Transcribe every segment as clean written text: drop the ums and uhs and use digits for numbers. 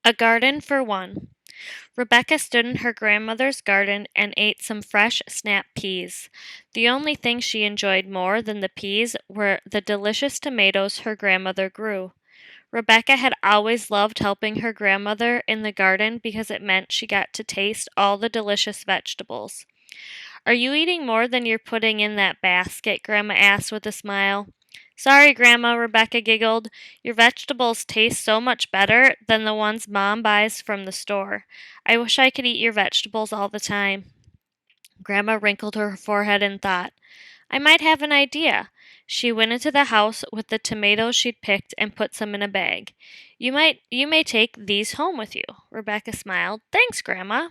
A garden for one. Rebecca stood in her grandmother's garden and ate some fresh snap peas. The only thing she enjoyed more than the peas were the delicious tomatoes her grandmother grew. Rebecca had always loved helping her grandmother in the garden because it meant she got to taste all the delicious vegetables. Are you eating more than you're putting in that basket? Grandma asked with a smile. Sorry, Grandma, Rebecca giggled. Your vegetables taste so much better than the ones Mom buys from the store. I wish I could eat your vegetables all the time. Grandma wrinkled her forehead in thought. I might have an idea. She went into the house with the tomatoes she'd picked and put some in a bag. You may take these home with you. Rebecca smiled. Thanks, Grandma.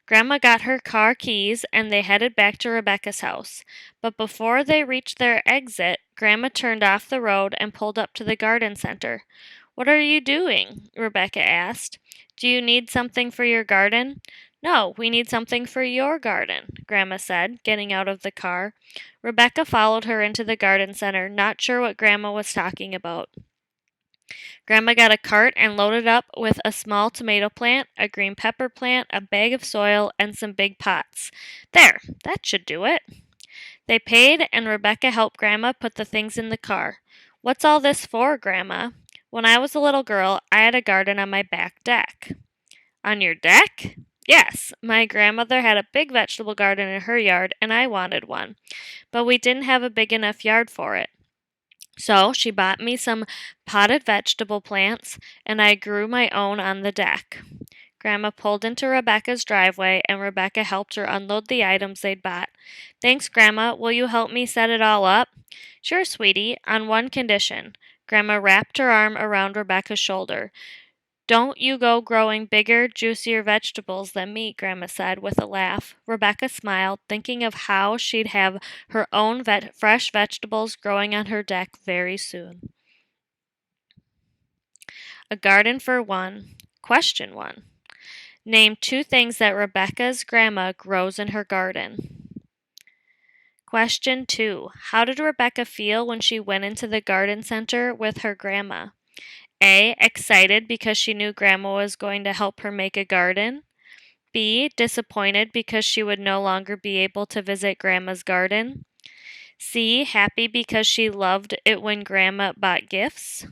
Grandma got her car keys and they headed back to Rebecca's house. But before they reached their exit, Grandma turned off the road and pulled up to the garden center. What are you doing? Rebecca asked. Do you need something for your garden? No, we need something for your garden, Grandma said, getting out of the car. Rebecca followed her into the garden center, not sure what Grandma was talking about. Grandma got a cart and loaded up with a small tomato plant, a green pepper plant, a bag of soil, and some big pots. There, that should do it. They paid, and Rebecca helped Grandma put the things in the car. What's all this for, Grandma? When I was a little girl, I had a garden on my back deck. On your deck? Yes, my grandmother had a big vegetable garden in her yard, and I wanted one. But we didn't have a big enough yard for it. So she bought me some potted vegetable plants, and I grew my own on the deck. Grandma pulled into Rebecca's driveway, and Rebecca helped her unload the items they'd bought. Thanks, Grandma. Will you help me set it all up? Sure, sweetie, on one condition. Grandma wrapped her arm around Rebecca's shoulder. Don't you go growing bigger, juicier vegetables than me, Grandma said with a laugh. Rebecca smiled, thinking of how she'd have her own fresh vegetables growing on her deck very soon. A garden for one. Question 1. Name 2 things that Rebecca's grandma grows in her garden. Question 2. How did Rebecca feel when she went into the garden center with her grandma? A. Excited because she knew Grandma was going to help her make a garden. B. Disappointed because she would no longer be able to visit Grandma's garden. C. Happy because she loved it when Grandma bought gifts.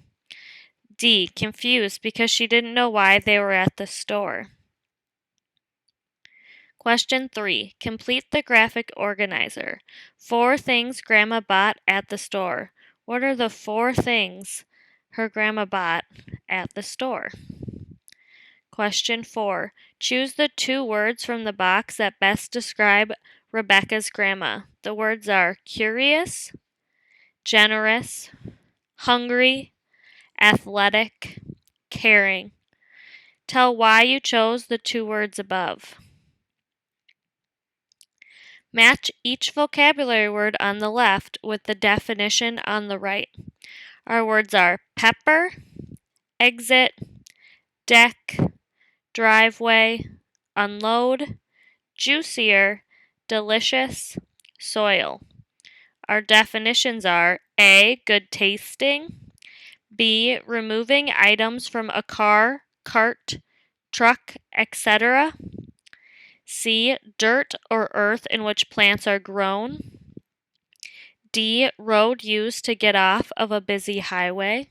D. Confused because she didn't know why they were at the store. Question 3. Complete the graphic organizer. 4 things Grandma bought at the store. What are the 4 things her grandma bought at the store? Question 4. Choose the 2 words from the box that best describe Rebecca's grandma. The words are curious, generous, hungry, athletic, caring. Tell why you chose the 2 words above. Match each vocabulary word on the left with the definition on the right. Our words are pepper, exit, deck, driveway, unload, juicier, delicious, soil. Our definitions are A. Good tasting, B. Removing items from a car, cart, truck, etc. C. Dirt or earth in which plants are grown. D. Road used to get off of a busy highway.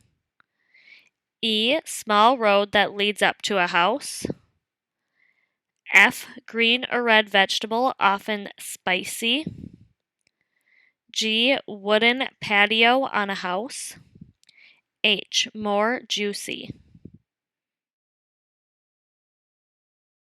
E. Small road that leads up to a house. F. Green or red vegetable, often spicy. G. Wooden patio on a house. H. More juicy.